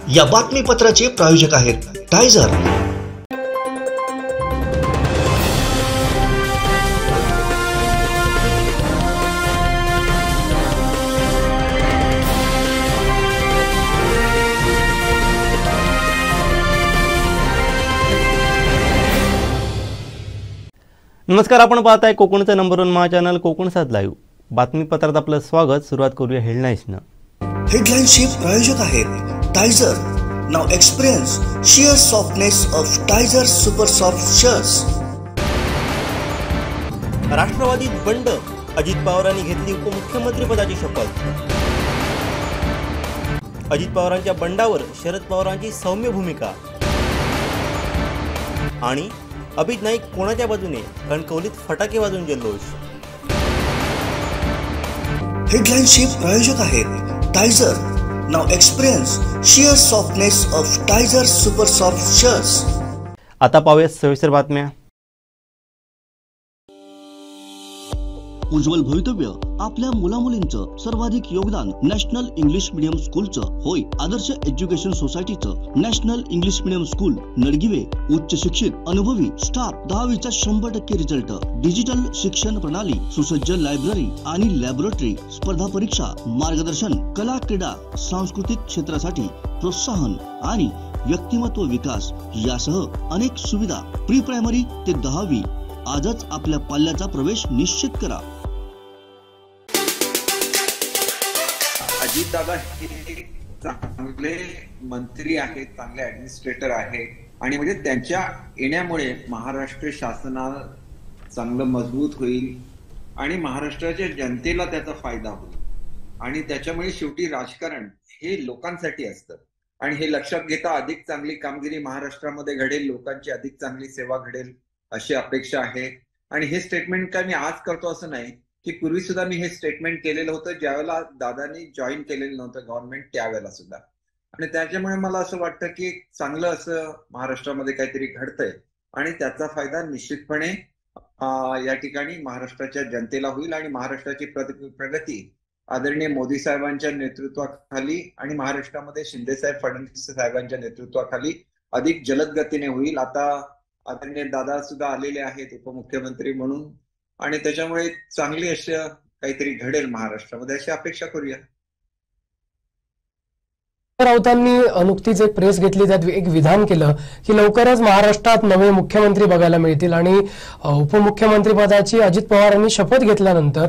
या बातमीपत्राचे प्रायोजक आहेत टायझर। नमस्कार, आपण पाहताय कोकणचा नंबर 1 महा चॅनल कोकण सात लाईव्ह। बातमीपत्रात आपलं स्वागत। सुरुवात करूया हेडलाईन्सनं। हेडलाईन्सचे प्रायोजक आहेत Tizer. Now experience sheer softness of Tiger Super Soft Shirts। राष्ट्रवादीत बंड, अजित पवारांनी घेतली उपमुख्यमंत्री पदाची शपथ। अजित पवारांच्या बंडावर शरद पवारांची सौम्य भूमिका। आणि अभित नाईक कोणाच्या बाजूने, कणकवलीत फटाके वाजून जल्लोष। हेडलाईन्सचे प्रायोजक आहेत Tizer. Now experience sheer softness of Tiger Super Soft Shirts। आता पाहूया सविस्तर बातम्या। उज्ज्वल भवितव्य आपल्या मुलामुलींचं सर्वाधिक योगदान नॅशनल इंग्लिश मीडियम स्कूलचं होय। आदर्श एज्युकेशन सोसायटीचं national English medium school Nadgive उच्च शिक्षित अनुभवी स्टाफ, 10वीचा 100% रिझल्ट, डिजिटल शिक्षण प्रणाली, सुसज्ज लायब्ररी आणि लॅबोरेटरी, स्पर्धा परीक्षा मार्गदर्शन, कला क्रीडा सांस्कृतिक क्षेत्रासाठी प्रोत्साहन आणि व्यक्तिमत्व विकास यासह अनेक सुविधा। प्री प्रायमरी ते 10वी आजच आपल्या पाल्याचा प्रवेश निश्चित करा। अजित दादा हे चांगले मंत्री आहेत, चांगले ऍडमिनिस्ट्रेटर आहेत आणि म्हणजे त्यांच्या येण्यामुळे महाराष्ट्र शासनाला चांगलं मजबूत होईल आणि महाराष्ट्राच्या जनतेला त्याचा फायदा होईल। आणि त्याच्यामुळे शेवटी राजकारण हे लोकांसाठी असतं आणि हे लक्षात घेता अधिक चांगली कामगिरी महाराष्ट्रामध्ये घडेल, लोकांची अधिक चांगली सेवा घडेल अशी अपेक्षा आहे। आणि हे स्टेटमेंट काय मी आज करतो असं नाही, की पूर्वी सुद्धा मी हे स्टेटमेंट केलेलं होतं ज्यावेळेला दादांनी जॉईन केलेलं नव्हतं गव्हर्नमेंट त्यावेळेला सुद्धा। आणि त्याच्यामुळे मला असं वाटतं की चांगलं असं महाराष्ट्रामध्ये काहीतरी घडतंय आणि त्याचा फायदा निश्चितपणे या ठिकाणी महाराष्ट्राच्या जनतेला होईल आणि महाराष्ट्राची प्रगती आदरणीय मोदी साहेबांच्या नेतृत्वाखाली आणि महाराष्ट्रामध्ये शिंदे साहेब फडणवीस साहेबांच्या नेतृत्वाखाली अधिक जलद गतीने होईल। आता आदरणीय दादा सुद्धा आलेले आहेत उपमुख्यमंत्री म्हणून आणि त्याच्यामुळे चांगली अशी काहीतरी घडेल महाराष्ट्रामध्ये अशी अपेक्षा करूया। राऊतांनी नुकतीच एक प्रेस घेतली, त्यात एक विधान केलं की लवकरच महाराष्ट्रात नवे मुख्यमंत्री बघायला मिळतील आणि उपमुख्यमंत्री पदाची अजित पवार यांनी शपथ घेतल्यानंतर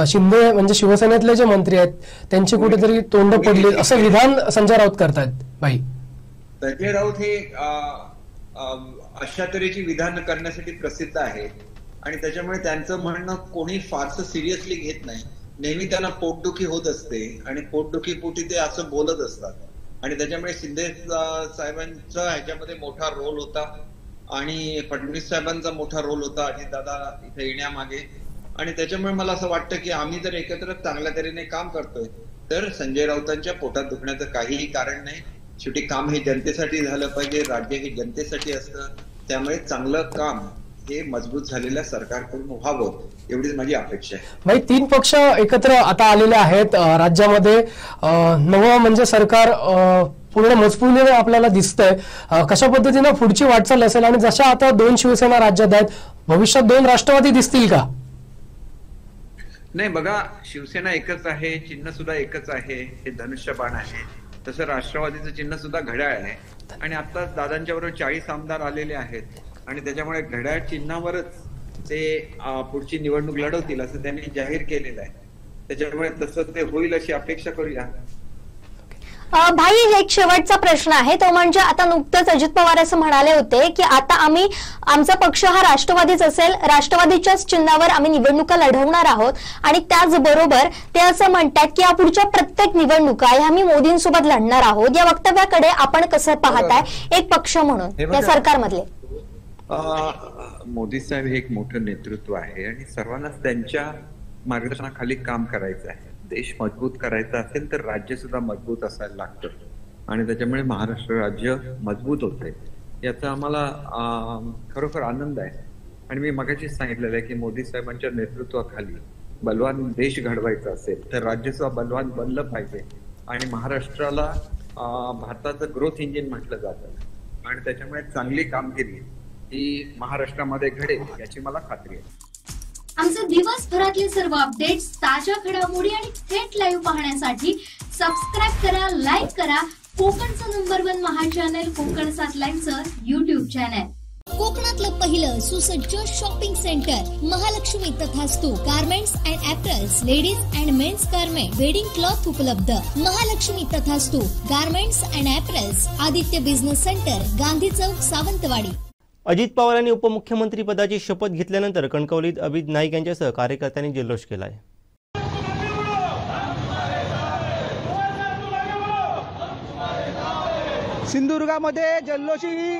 शिंदे म्हणजे शिवसेनेतले जे मंत्री आहेत त्यांची कुठेतरी तोंड पडली असं विधान संजय राऊत करतायत। भाई संजय राऊत हे अशा तऱ्हेची विधान करण्यासाठी प्रसिद्ध आहे आणि त्याच्यामुळे त्यांचं म्हणणं कोणी फारसं सिरियसली घेत नाही। नेहमी त्यांना पोटदुखी होत असते आणि पोटदुखीपोटी ते असं बोलत असतात आणि त्याच्यामुळे शिंदे साहेबांचा ह्याच्यामध्ये मोठा रोल होता आणि फडणवीस साहेबांचा मोठा रोल होता अजितदादा इथे येण्यामागे। आणि त्याच्यामुळे मला असं वाटतं की आम्ही जर एकत्र चांगल्या तऱ्हेने काम करतोय तर संजय राऊतांच्या पोटात दुखण्याचं काहीही कारण नाही। शेवटी काम हे जनतेसाठी झालं पाहिजे, राज्य हे जनतेसाठी असतं, त्यामुळे चांगलं काम हे मजबूत झालेल्या सरकारकडून व्हावं एवढीच माझी अपेक्षा आहे। भाई 3 पक्ष एकत्र आता आलेले आहेत राज्यामध्ये, नवं म्हणजे सरकार पूर्ण मजबूतीने आपल्याला दिसतंय। कशा पद्धतीने पुढची वाटचाल असेल आणि जशा आता 2 शिवसेना राज्यात आहेत, भविष्यात 2 राष्ट्रवादी दिसतील का? नाही बघा, शिवसेना एकच आहे, चिन्ह सुद्धा एकच आहे, हे धनुष्यबाण आहे। तसं राष्ट्रवादीचं चिन्ह सुद्धा घड्याळ आहे आणि आता दादांच्या बरोबर 40 आमदार आलेले आहेत आणि त्याच्यामुळे घड्याळ चिन्हावरच ते पुढची निवडणूक लढवतील असं त्यांनी जाहीर केलेलं आहे। त्याच्यामुळे तसं ते होईल अशी अपेक्षा करूया। भाई एक शेवटचा प्रश्न आहे, तो म्हणजे आता नुकतंच अजित पवार असं म्हणाले होते की आता आमचा पक्ष हा राष्ट्रवादीच असेल, राष्ट्रवादीच्याच चिन्हावर आम्ही निवडणुका लढवणार आहोत आणि त्याचबरोबर ते असं म्हणतात की यापुढच्या प्रत्येक निवडणुका ह्या आम्ही मोदींसोबत लढणार आहोत। या वक्तव्याकडे आपण कसं पाहताय एक पक्ष म्हणून या सरकारमधले? मोदी साहेब हे एक मोठं नेतृत्व आहे आणि सर्वांनाच त्यांच्या मार्गदर्शनाखाली काम करायचं आहे। देश मजबूत करायचा असेल तर राज्य सुद्धा मजबूत असायला लागतं आणि त्याच्यामुळे महाराष्ट्र राज्य मजबूत होते याचा आम्हाला खरोखर आनंद आहे। आणि मी मगाशीच सांगितलेलं आहे की मोदी साहेबांच्या नेतृत्वाखाली बलवान देश घडवायचा असेल तर राज्य सुद्धा बलवान बनलं पाहिजे आणि महाराष्ट्राला भारताचं ग्रोथ इंजिन म्हटलं जातं आणि त्याच्यामुळे चांगली कामगिरी ही महाराष्ट्रामध्ये घडेल याची मला खात्री आहे. आमचे दिवसभरातले सर्व अपडेट्स, ताज्या घडामोडी आणि थेट लाईव्ह पाहण्यासाठी सबस्क्राईब करा, लाईक करा कोकणचं नंबर 1 महा चॅनल कोकण 7 लाईव्हचं YouTube चॅनल. कोकणातलं पहिलं सुसज्ज shopping centre Mahalakshmi Tathastu garments and apparels, ladies and men's garment, wedding cloth उपलब्ध. Mahalakshmi Tathastu garments and apparels, Aditya business centre, Gandhi Chowk, Sawantwadi. Ajit Pawar यांनी उपमुख्यमंत्री पदाची शपथ घेतल्यानंतर कणकवलीत अभित नाईक यांच्यासह कार्यकर्त्यांनी जल्लोष केला आहे. सिंधुदुर्गामध्ये जल्लोषी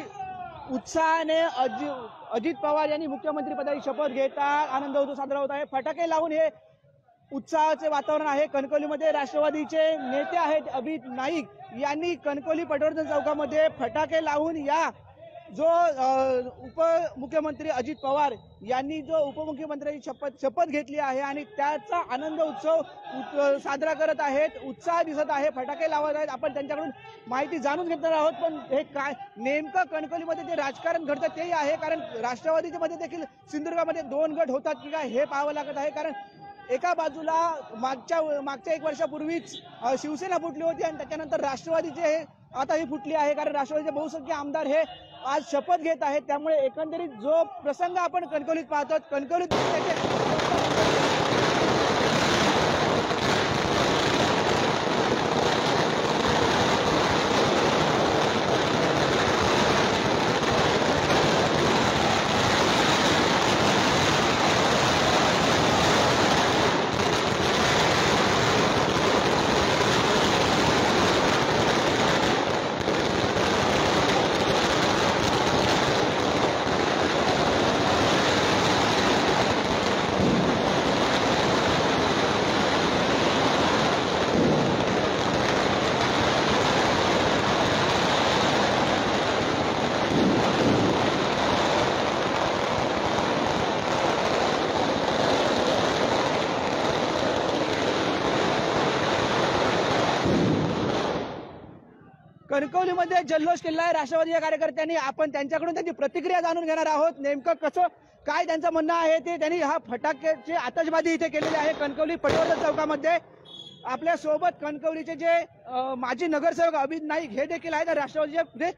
उत्साहाने अजित पवार यांनी मुख्यमंत्री पदाची शपथ घेता आनंद साजरा होत आहे. फटाके लावून हे उत्साहाचे वातावरण आहे. कणकवलीमध्ये राष्ट्रवादीचे नेते आहेत अभित नाईक यांनी कणकवली पटवर्धन चौकामध्ये फटाके लावून या जो उपमुख्यमंत्री अजित पवार यांनी जो उपमुख्यमंत्र्यांची शपथ घेतली आहे आणि त्याचा आनंद उत्सव साजरा करत आहेत. उत्साह दिसत आहे, फटाके लावत आहेत. आपण त्यांच्याकडून माहिती जाणून घेणार आहोत. पण हे काय नेमकं कणकवलीमध्ये जे राजकारण घडतं तेही आहे, कारण राष्ट्रवादीच्या मध्ये देखील सिंधुदुर्गामध्ये 2 गट होतात की काय हे पाहावं लागत आहे. कारण एका बाजूला मागच्या 1 वर्षापूर्वीच शिवसेना फुटली होती आणि त्याच्यानंतर राष्ट्रवादीचे हे आता ही फुटली आहे, कारण राष्ट्रवादीचे बहुसंख्य आमदार हे आज शपथ घेत आहेत. त्यामुळे एकंदरीत जो प्रसंग आपण कणकवलीत पाहतो, कणकवलीत कणकवलीमध्ये जल्लोष केला आहे राष्ट्रवादीच्या कार्यकर्त्यांनी. आपण त्यांच्याकडून त्यांची प्रतिक्रिया जाणून घेणार आहोत. नेमकं कसं काय त्यांचं म्हणणं आहे ते. त्यांनी हा फटाक्याची आतषबाजी इथे केलेली आहे कणकवली पटवर्धन चौकामध्ये. आपल्या सोबत कणकवलीचे जे माजी नगरसेवक अभित नाईक हे देखील आहेत. राष्ट्रवादीचे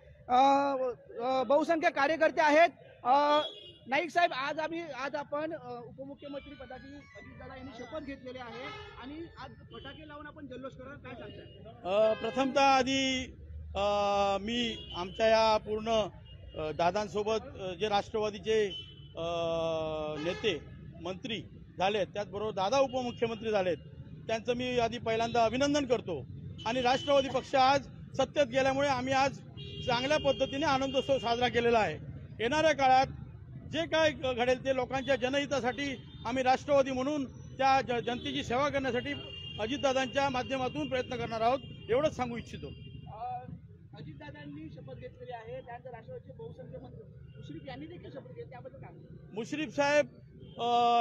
बहुसंख्य कार्यकर्ते आहेत. नाईक साहेब, आज आपण उपमुख्यमंत्री पदाची अजितदादा यांनी शपथ घेतलेली आहे आणि आज फटाके लावून आपण जल्लोष करणार, काय सांगताय? प्रथमतः आधी मी आमच्या या पूर्ण दादांसोबत जे राष्ट्रवादीचे नेते मंत्री झालेत, त्याचबरोबर दादा उपमुख्यमंत्री झालेत, त्यांचं मी आधी पहिल्यांदा अभिनंदन करतो. आणि राष्ट्रवादी पक्ष आज सत्तेत गेल्यामुळे आम्ही आज चांगल्या पद्धतीने आनंदोत्सव साजरा केलेला आहे. येणाऱ्या काळात जे काय घडेल ते लोकांच्या जनहितासाठी आम्ही राष्ट्रवादी म्हणून त्या जनतेची सेवा करण्यासाठी अजितदादांच्या माध्यमातून प्रयत्न करणार आहोत, एवढंच सांगू इच्छितो. अजितदादांनी शपथ घेतलेली आहे, त्यानंतर राष्ट्रवादीचे बहुसंख्य मंत्री मुश्रीफ यांनी देखील शपथ घेतली, त्याबद्दल काय? मुश्रीफ साहेब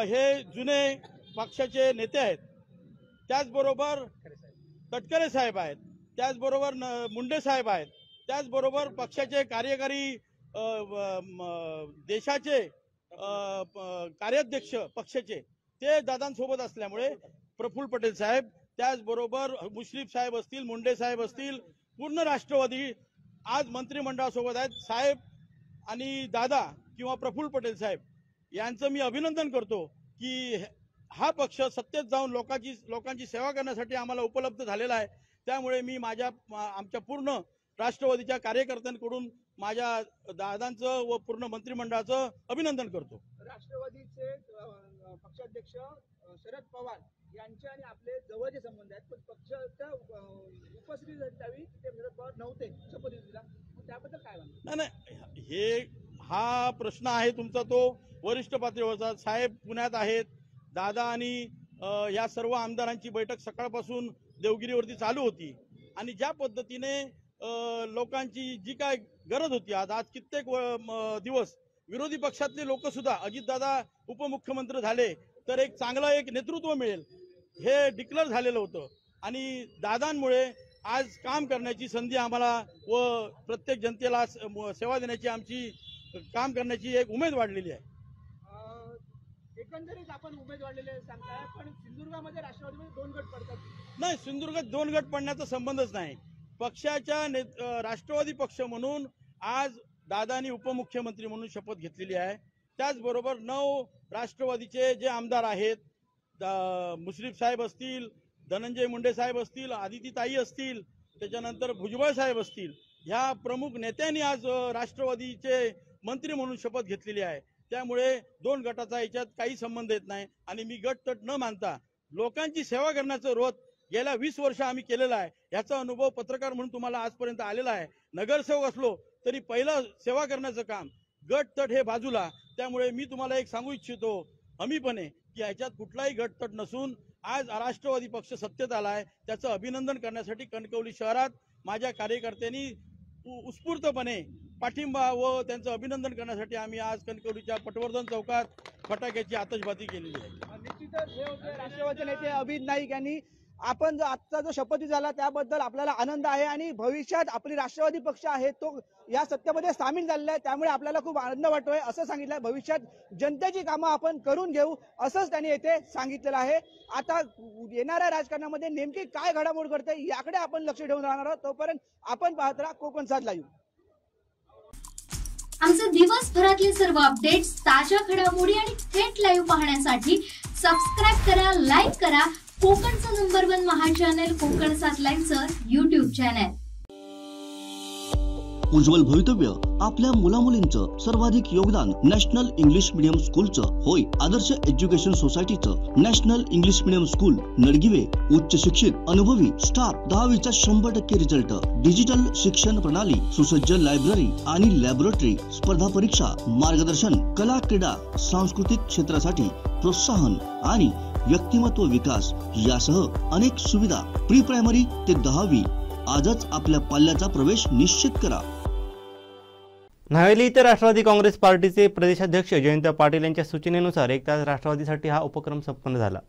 हे जुने पक्षाचे नेते आहेत. त्याचबरोबर तटकरे साहेब आहेत, त्याचबरोबर मुंडे साहेब आहेत, त्याचबरोबर पक्षाचे कार्यकारी देशाचे कार्याध्यक्ष पक्षाचे ते दादांसोबत असल्यामुळे प्रफुल्ल पटेल साहेब, त्याचबरोबर मुश्रीफ साहेब असतील, मुंडे साहेब असतील, पूर्ण राष्ट्रवादी आज मंत्रिमंडळासोबत आहेत. साहेब आणि दादा किंवा प्रफुल्ल पटेल साहेब यांचं मी अभिनंदन करतो की हा पक्ष सत्तेत जाऊन लोकांची सेवा करण्यासाठी आम्हाला उपलब्ध झालेला आहे. त्यामुळे मी आमच्या पूर्ण राष्ट्रवादीच्या कार्यकर्त्यांकडून माझ्या दादांचं व पूर्ण मंत्रिमंडळाचं अभिनंदन करतो. राष्ट्रवादीचे पक्षाध्यक्ष शरद पवार यांचे आणि आपले जवळचे संबंध आहेत, पण पक्षाच्या उपस्थिती द्यावी ते शरद पवार नव्हते शपथविधीला, त्याबद्दल काय म्हणतात? नाही, हा प्रश्न आहे तुमचा तो वरिष्ठ पातळीवरचा. साहेब पुण्यात आहेत, दादा आणि या सर्व आमदारांची बैठक सकाळपासून देवगिरीवरती चालू होती आणि ज्या पद्धतीने लोकांची जी काय गरज होती, आज कित्येक दिवस विरोधी पक्षातले लोक सुद्धा अजितदादा उपमुख्यमंत्री झाले तर एक चांगलं नेतृत्व मिळेल हे डिक्लेअर झालेलं होतं आणि दादांमुळे आज काम करण्याची संधी आम्हाला व प्रत्येक जनतेला सेवा देण्याची आमची काम करण्याची एक उमेद वाढलेली आहे. एकंदरीत आपण उमेद वाढलेले सांगताय, पण सिंधुदुर्गामध्ये राष्ट्रवादीमध्ये 2 गट पडतात. नाही, सिंधुदुर्गात 2 गट पडण्याचा संबंधच नाही. पक्षाच्या राष्ट्रवादी पक्ष म्हणून आज दादानी उपमुख्यमंत्री म्हणून शपथ घेतलेली आहे. त्याचबरोबर 9 राष्ट्रवादीचे जे आमदार आहेत, मुश्रीफ साहेब असतील, धनंजय मुंडे साहेब असतील, आदितीताई असतील, त्याच्यानंतर भुजबळ साहेब असतील, ह्या प्रमुख नेत्यांनी आज राष्ट्रवादीचे मंत्री म्हणून शपथ घेतलेली आहे. त्यामुळे 2 गटाचा याच्यात काही संबंध येत नाही. आणि मी गट तट न मानता लोकांची सेवा करण्याचं व्रत गेल्या 20 वर्ष आम्ही केलेलं आहे. याचा अनुभव पत्रकार म्हणून तुम्हाला आजपर्यंत आलेला आहे. नगरसेवक असलो तरी पहिलं सेवा करण्याचं काम, गट तट हे बाजूला. त्यामुळे मी तुम्हाला एक सांगू इच्छितो हमीपणे की याच्यात कुठलाही गट तट नसून आज राष्ट्रवादी पक्ष सत्तेत आलाय, त्याचं अभिनंदन करण्यासाठी कणकवली शहरात माझ्या कार्यकर्त्यांनी उत्स्फूर्तपणे पाठिंबा व त्यांचं अभिनंदन करण्यासाठी आम्ही आज कणकवलीच्या पटवर्धन चौकात फटाक्याची आतषबाजी केलेली आहे. निश्चितच हे होते राष्ट्रवादीचे नेते अभित नाईक यांनी. आपण आजचा जो शपथविधी झाला त्याबद्दल आपल्याला आनंद आहे आणि भविष्यात आपली राष्ट्रवादी पक्ष आहे तो या सत्तेमध्ये सामील झालेला आहे, त्यामुळे आपल्याला खूप आनंद वाटतोय असं सांगितलंय. भविष्यात जनतेची कामं आपण करून घेऊ असंच त्यांनी येथे सांगितलेलं आहे. आता येणाऱ्या राजकारणामध्ये नेमकी काय घडामोड घडते याकडे आपण लक्ष ठेवून राहणार आहोत. तोपर्यंत आपण पाहत राहा कोकण 7 लाईव्ह. आमचे दिवसभरातले सर्व अपडेट्स, ताज्या घडामोडी आणि थेट लाईव्ह पाहण्यासाठी सबस्क्राईब करा, लाईक करा कोकणचं नंबर 1 महा चॅनल कोकण 7 लाईव्हचं YouTube चॅनल. उज्ज्वल भवितव्य आपल्या मुलामुलींचं सर्वाधिक योगदान नॅशनल इंग्लिश मीडियम स्कूलचं होय. आदर्श एज्युकेशन सोसायटीचं national English medium school Nadgive, उच्च शिक्षित अनुभवी स्टाफ, 10वीचा 100% रिझल्ट, डिजिटल शिक्षण प्रणाली, सुसज्ज लायब्ररी आणि लॅबोरेटरी, स्पर्धा परीक्षा मार्गदर्शन, कला क्रीडा सांस्कृतिक क्षेत्रासाठी प्रोत्साहन आणि व्यक्तिमत्व विकास यासह अनेक सुविधा. प्री प्रायमरी ते 10वी आजच आपल्या पाल्याचा प्रवेश निश्चित करा. न्हावेली इथे राष्ट्रवादी काँग्रेस पार्टीचे प्रदेशाध्यक्ष जयंत पाटील यांच्या सूचनेनुसार 1 तास राष्ट्रवादीसाठी हा उपक्रम संपन्न झाला.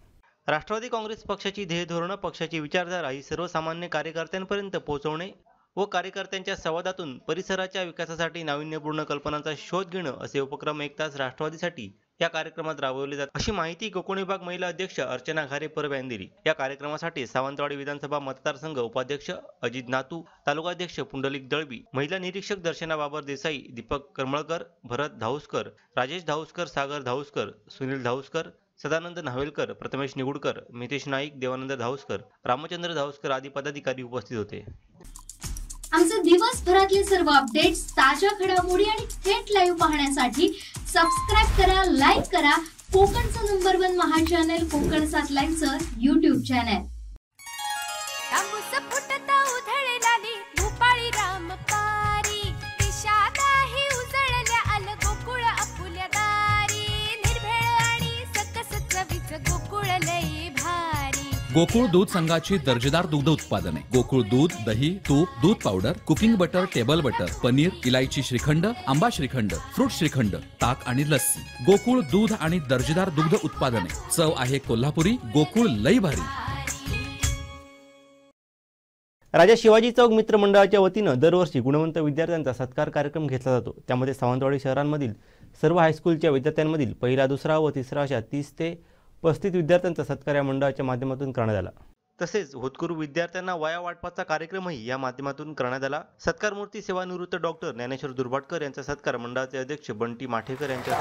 राष्ट्रवादी काँग्रेस पक्षाची ध्येय धोरणं, पक्षाची विचारधारा ही सर्वसामान्य कार्यकर्त्यांपर्यंत पोहोचवणे व कार्यकर्त्यांच्या संवादातून परिसराच्या विकासासाठी नाविन्यपूर्ण कल्पनांचा शोध घेणं असे उपक्रम 1 तास राष्ट्रवादीसाठी या कार्यक्रमात राबवले जातात, अशी माहिती कोकण विभाग महिला अध्यक्ष अर्चना घारे परब यांनी दिली. या कार्यक्रमासाठी सावंतवाडी विधानसभा मतदारसंघ उपाध्यक्ष अजित नातू, तालुकाध्यक्ष पुंडलिक दळवी, महिला निरीक्षक दर्शना बाबर देसाई, दीपक करमळकर, भरत धाऊसकर, राजेश धाऊसकर, सागर धाऊसकर, सुनील धाऊसकर, सदानंद न्हावेलकर, प्रथमेश निगुडकर, मितेश नाईक, देवानंद धाऊसकर, रामचंद्र धाऊसकर आदी पदाधिकारी उपस्थित होते. आमचे दिवसभरातले सर्व अपडेट्स, ताज्या घडामोडी आणि थेट लाईव्ह पाहण्यासाठी सबस्क्राईब करा, लाईक करा कोकणचं नंबर 1 महा चॅनल कोकण 7 लाईव्हचं YouTube चॅनल. गोकुळ दूध संघाची दर्जेदार दुग्ध उत्पादने, गोकुळ दूध, दही, तूप, दूध powder, cooking butter, table butter, paneer, इलायची श्रीखंड, आंबा श्रीखंड, फ्रूट श्रीखंड, ताक आणि लस्सी. गोकुळ दूध आणि दर्जेदार दुग्ध उत्पादने. चव आहे कोल्हापुरी. गोकुळ लई भारी. राजा शिवाजी चौक मित्र मंडळाच्या वतीनं दरवर्षी गुणवंत विद्यार्थ्यांचा सत्कार कार्यक्रम घेतला जातो. त्यामध्ये सावंतवाडी शहरांमधील सर्व हायस्कूलच्या विद्यार्थ्यांमधील पहिला, दुसरा व तिसरा अशा 30 ते 35 विद्यार्थ्यांचा सत्कार या मंडळाच्या माध्यमातून करण्यात आला. तसेच होतकरू विद्यार्थ्यांना वया वाटपाचा कार्यक्रमही या माध्यमातून करण्यात आला. सत्कारमूर्ती सेवानिवृत्त डॉक्टर ज्ञानेश्वर दुर्भाटकर यांचा सत्कार मंडळाचे अध्यक्ष बंटी माठेकर यांच्या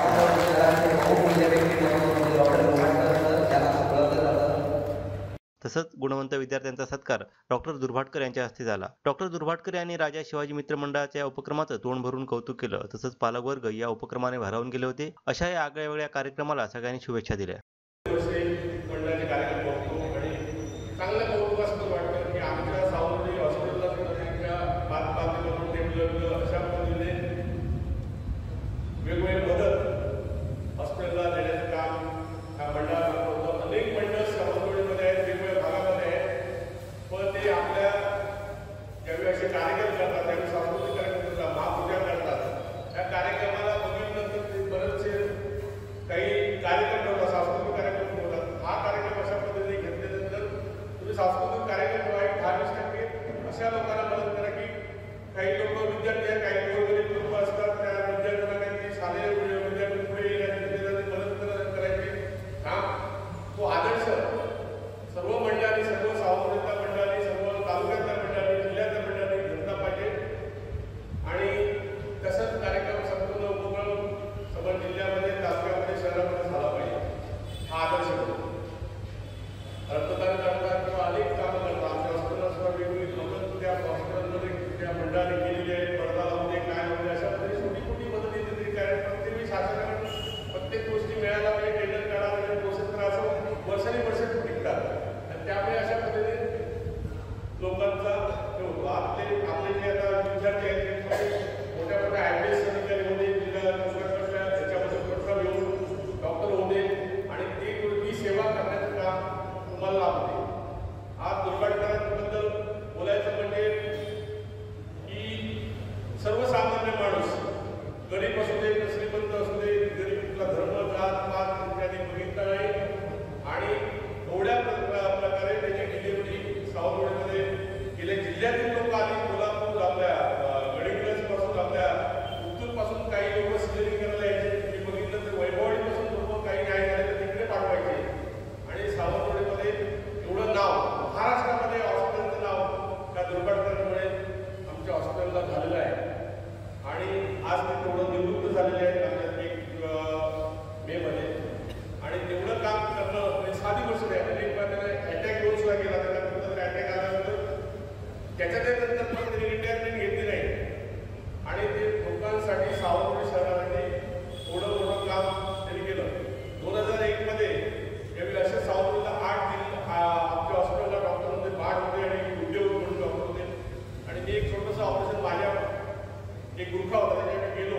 तसंच गुणवंत विद्यार्थ्यांचा सत्कार डॉक्टर दुर्भाटकर यांच्या हस्ते झाला. डॉक्टर दुर्भाटकर यांनी राजा शिवाजी मित्र मंडळाच्या या उपक्रमाचं तोंड भरून कौतुक केलं. तसंच पालकवर्ग या उपक्रमाने भारावून गेले होते. अशा या आगळ्यावेगळ्या कार्यक्रमाला सगळ्यांनी शुभेच्छा दिल्या. जिल्ह्यातील लोक आली, कोल्हापूर आपल्या गडिंग्लजपासून आपल्या उत्तूरपासून काही लोक सिलेक्ट करायला यायचे. मी बघितलं तर वैभववाडीपासून लोक काही नाही झाले तर तिकडे पाठवायचे. आणि सावंतवाडीमध्ये एवढं नाव, महाराष्ट्रामध्ये हॉस्पिटलचं नाव त्या दुर्घटनेमुळे आमच्या हॉस्पिटलला झालेलं आहे. आणि आज ते तेवढं निवृत्त झालेले आहेत आमच्या 1 मेमध्ये. आणि तेवढं काम करणं म्हणजे साधी गोष्ट नाही. अनेक अटॅक 2 सुद्धा केला, त्याला कुठं अटॅक आल्यानंतर त्याच्यानंतर पण त्यांनी रिटायरमेंट घेतली नाही. आणि ते लोकांसाठी सावंतवाडी शहरामध्ये थोडं मोठं काम त्यांनी केलं. 2001 मध्ये यावेळी असे सावंतवाडीला 8 आमच्या हॉस्पिटलला डॉक्टरमध्ये 8 होते आणि उद्योग म्हणून डॉक्टर होते. आणि मी एक छोटंसं ऑपरेशन माझ्या एक गुरखा होता त्याच्याकडे गेलो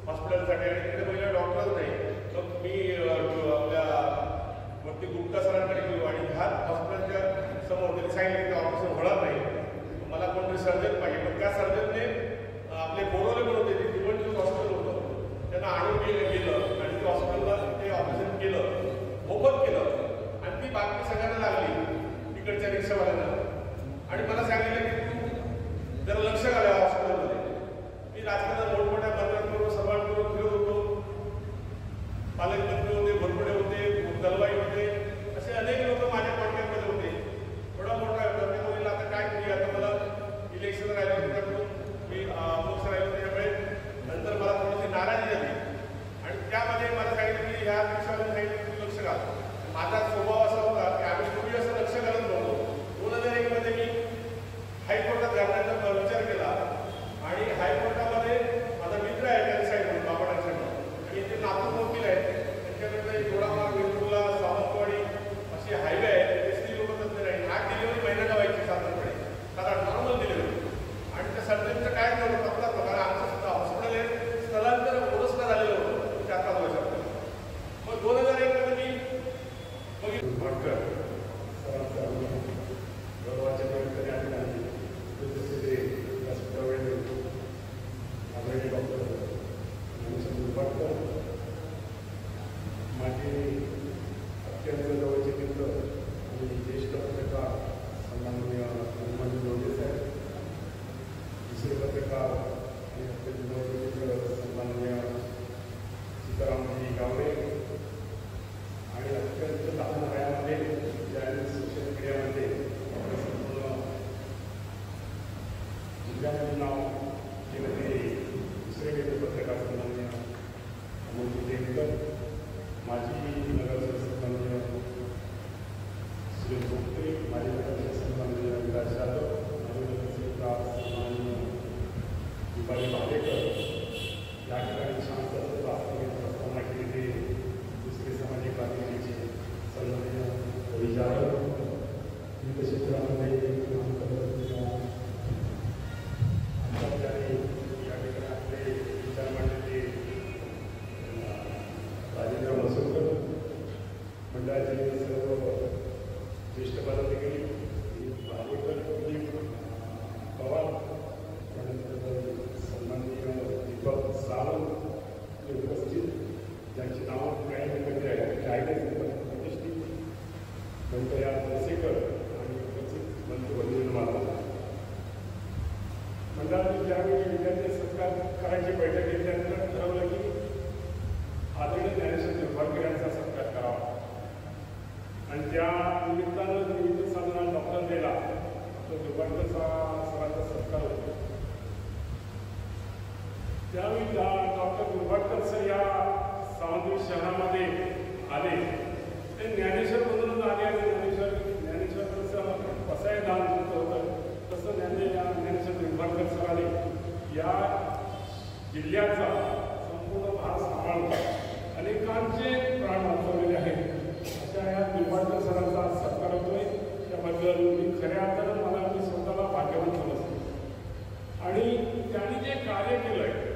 हॉस्पिटलसाठी आणि तिकडे पहिला डॉक्टरच नाही. तर मी आपल्या वरती गुप्ता सरांकडे गेलो आणि ह्या हॉस्पिटलच्या समोर त्यांनी सांगितलं की ऑपरेशन होणार नाही, मला कोणतरी सर्जन पाहिजे. पण त्या सर्जनने आपले बोरवले पण होते, ते दिवंजूस हॉस्पिटल होतं, त्यांना आणून गेलं आणि त्या हॉस्पिटलला ते ऑपरेशन केलं, मोफत केलं. आणि ती बातमी सगळ्यांना लागली तिकडच्या रिक्षावाल्यांना. आणि मला सांगितलं की तू जरा लक्ष घाला हॉस्पिटलमध्ये. मी राजकारणात मोठमोठ्या मंत्र्यांबरोबर सभांबरोबर फिरत होतो, पालकमंत्री होते, भरपुडे होते, दलवाई होते, असे अनेक लोक माझ्या कॉन्टॅक्टमध्ये होते. थोडा मोठा मी बोलला आता काय केली, आता मला इलेक्शन राहिलं होतं त्याकडून मी अमुक राहिलो त्यामुळे नंतर मला थोडीशी नाराजी झाली. आणि त्यामध्ये मला सांगितलं की ह्या दिवसामध्ये सांगितलं तुम्ही लक्ष घाला. माझा स्वभाव असा होता की आम्ही पूर्वी असं लक्ष घालत नव्हतो. 2001 मध्ये मी हायकोर्टात जाण्याचा विचार केला आणि हायकोर्टामध्ये माझा मित्र आहे त्यांनी साहेब बाबाडा साहेब आणि ते नागपूर वकील आहेत. त्यांच्याकडे जोडामार्ग वेंगुर्ला सावंतवाडी असे हायवे आहेत, ते स्त्री लोक तज्ञ नाही. 8 डिलिव्हरी महिन्याला व्हायची साधारणपणे, साधारण नॉर्मल डिलिव्हरी. आणि त्या सर्जनचं काय नव्हतं फक्त कारण आमचं सुद्धा हॉस्पिटल आहे स्थलांतर मोडसला झालेलं होतं 4-5 वर्षापर्यंत. मग 2001 मध्ये मी बघितलं डॉक्टर सरांचा गौरवाच्या निमित्ताने आम्ही नाही आदरणीय डॉक्टर डॉक्टर माझे अत्यंत जवळचे मित्र आणि ज्येष्ठ पत्रकार सन्माननीय हनुमानजी जोडे साहेब, दुसरे पत्रकार आणि अत्यंत जवळचे मित्र सन्माननीय सीतारामजी गावडे आणि अत्यंत लहान वयामध्ये ज्यांनी सोशल मीडियामध्ये संपूर्ण जिल्ह्यामध्ये नाव केलं ते दुसरे वेगळे पत्रकार सन्माननीय अमोलजी देवकर, माजी नगरसेवक सन्माननीय सुरेश भोगते, माजी नगरसेवक सन्माननीय विलास जाधव, माजी नगरसेविका सन्माननीय दीपाली भालेकर, या ठिकाणी शांतता असताना केलेले दुसरे सामाजिक कार्यकर्ते सन्माननीय रवी जाधव, विविध क्षेत्रामध्ये या ठिकाणी आपले विचार मांडलेले राजेंद्र मसोलकर, मंडळाचे सर्व ज्येष्ठ पदाधिकारी भालेकर, पवार, त्यानंतर सन्माननीय दीपक सावंत उपस्थित, ज्यांची नावं काही ठिकाणी आहेत प्रतिष्ठित व्यंकय्या दसेकर आणि उपस्थित मंत्री माता मंडळाने ज्यावेळी विद्यार्थी सत्कार करायची बैठक घेतल्यानंतर ठरवलं की आदरणीय ज्ञानेश्वर निंबाळकर यांचा सत्कार करावा. आणि त्या निमित्तानं विविध साधना डॉक्टर दिला तो निंबाळकर सरांचा सत्कार होतो. त्यावेळी डॉक्टर निंबाळकर सर या सावंतवाडी शहरामध्ये आले. ते ज्ञानेश्वर म्हणून आले आणि ज्ञानेश्वरचं कसंही दान होतं तसं ज्ञानेश्वर निंबाळकर सरांनी या जिल्ह्याचा संपूर्ण भाग सांभाळून अनेकांचे प्राण वाचवलेले आहेत. अशा या निंबाळकर सरांचा सत्कार होतोय. त्याबद्दल मी खऱ्या अर्थानं मी स्वतःला भाग्यवान समजतो. आणि त्यांनी जे कार्य केलं आहे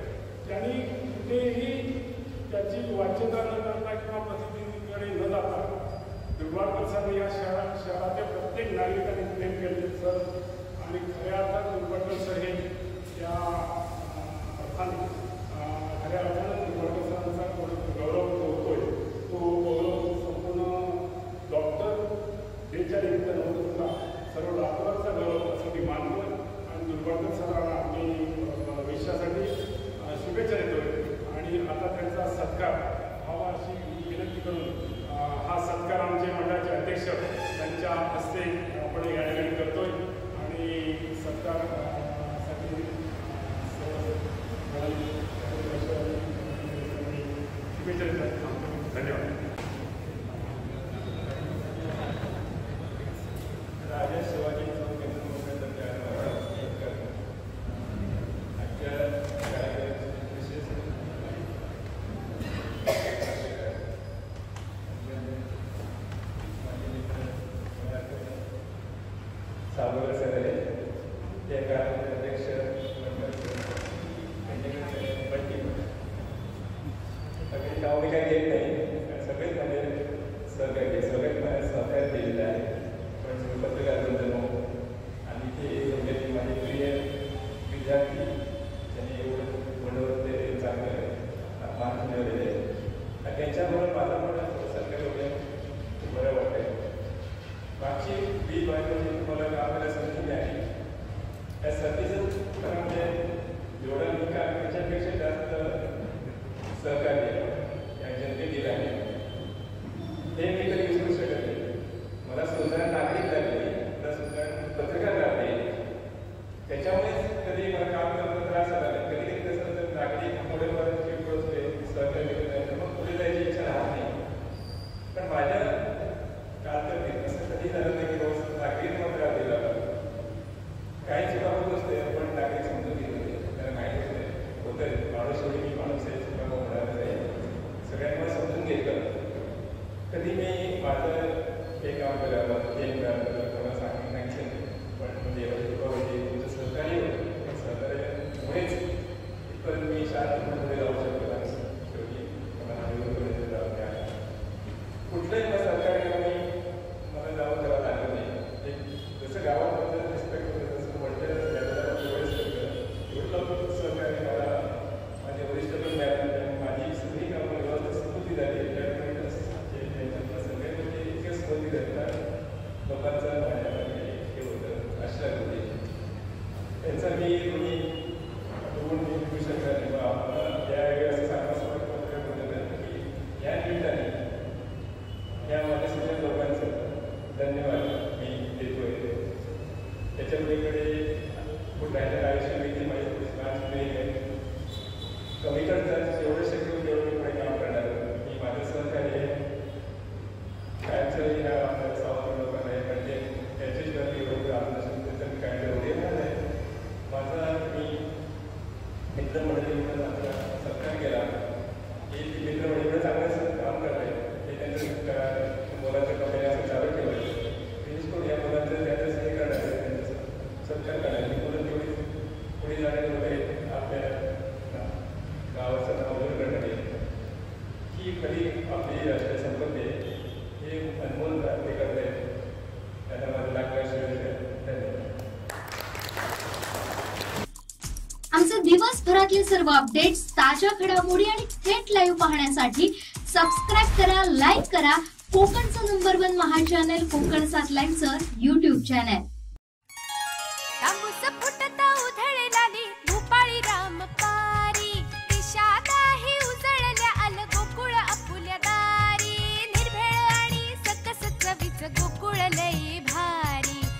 त्यांनी कुठेही त्याची वाच्यता न करता किंवा प्रतिनिधीकडे न जाता निंबाळकर सर या शहराच्या प्रत्येक नागरिकांनी प्रेम केले सर. आणि खऱ्या अर्थात निंबाळकर सर हे या अर्थाने खऱ्या अर्थानं निंबाळकर सरांचा गौरव होतोय. तो गौरव संपूर्ण डॉक्टर डेच्या निमित्तानं होत होता. सर्व डॉक्टरांचा गौरव असं मी मानतो. मनोज सरांना मी भविष्यासाठी शुभेच्छा देतोय आणि आता त्यांचा सत्कार व्हावा अशी विनंती करून हा सत्कार आमचे मंडळाचे अध्यक्ष त्यांच्या हस्ते आपण या ठिकाणी करतोय आणि सत्कारसाठी शुभेच्छा देतात. धन्यवाद. राजा शिवाजी सावरकर सर आहे ते अध्यक्ष सगळे नाव मी काही घेत नाही, सगळेच माझे सहकार्य सगळ्यात माझ्या सहकार्य दिलेलं आहे. पण पत्रकार बंधनो आणि ते माझे प्रिय विद्यार्थी त्यांनी एवढं गुणवत्ते चांगलं मान मिळवलेले आहे. त्यांच्यामुळे मला पण सरकारी वगैरे बरं वाटतं. मागची 20 वर्षाची तुम्हाला आम्हाला संधी आहे या संधीचं म्हणजे एवढं मी का त्याच्यापेक्षा जास्त सहकार्य या जनते दिलं आहे हे मी कधी विसरू शकत नाही. मला सुधारण नागरिक लागले, मला सुधारण पत्रकार लागले, त्याच्यामुळेच कधी मला काम करण्याचा त्रास आला नाही. कधी कधी कसं जर नागरिक पुढे परत असते सहकार्य करत नाही तर मग पुढे जायची इच्छा राहत नाही. पण माझ्या कालचं असं कधी झालं नाही की रोज नागरिक मग त्रास दिला काही चुका होत असते पण नागरिक समजून घेत होते त्यांना माहीत होते होतं माणूस शेवटी मी माणूस आहे चुका होणारच आहे सगळ्यांना समजून घेतलं. कधी मी माझं हे काम करावं ते कोणाला सांगून नाही पण म्हणजे चुका होती तुमचं सहकार्य होतं सहकार्यामुळेच इथपर्यंत मी शाळेमध्ये जाऊ शकतो आणि शेवटी मला निवडून जावं द्या कुठलंही मला सहकार्य मला जावं करावं लागलं नाही. जसं गावाबद्दल रिस्पेक्ट होतं तसं वडील एवढंच एवढं सहकार्य मला माझे वरिष्ठ पण मिळाले. माझी सगळी कामं व्यवस्थित स्मृती झाली त्यामुळे सगळे म्हणजे इतके स्मृती झाली लोकांचं माझ्यामध्ये हे होतं आशा होती त्यांचा मी कोणी निवडू शकत नाही. त्यावेळी असं सांगण्याचं पत्र होतं की या निमित्ताने या माझ्या सगळ्या लोकांचं धन्यवाद मी देतोय. त्याच्या पलीकडे राहिलेलं आयुष्य माहिती माझी कमी खर्चात जेवढं शक्य होईल तेवढं मी पुढे काम करणार. मी माझं सहकार्य कायमचं ह्या आपल्या सावध लोकांना आहे म्हणजे त्याचीच गर्दी एवढं काम नसेल त्याचं मी काय एवढे नाही आहे. माझा मी मित्रमंडळीनं माझा सत्कार केला की ती मित्रमंडळीकडे चांगलं काम करत आहे ते त्यांचं मुलाचं कपडे असं चालू ठेवायचं फिनिश करून या मुलांचं त्याचं हे करणार त्यांचं सत्कार करणार ही मुलं तेवढी पुढे जाणारे वगैरे आपल्या गावाचं नाव वगैरे करणार ही कधी आपली राष्ट्रीय संपत्ती आहे हे अनमोल ते करत आहेत त्यांना माझं लागलं धन्यवाद. आमचे दिवसभरातले सर्व अपडेट्स ताज्या घडामोडी आणि थेट लाईव्ह पाहण्यासाठी सबस्क्राईब करा, लाईक करा कोकणचं नंबर 1 महा चॅनल कोकण 7 लाईव्हचं YouTube चॅनल.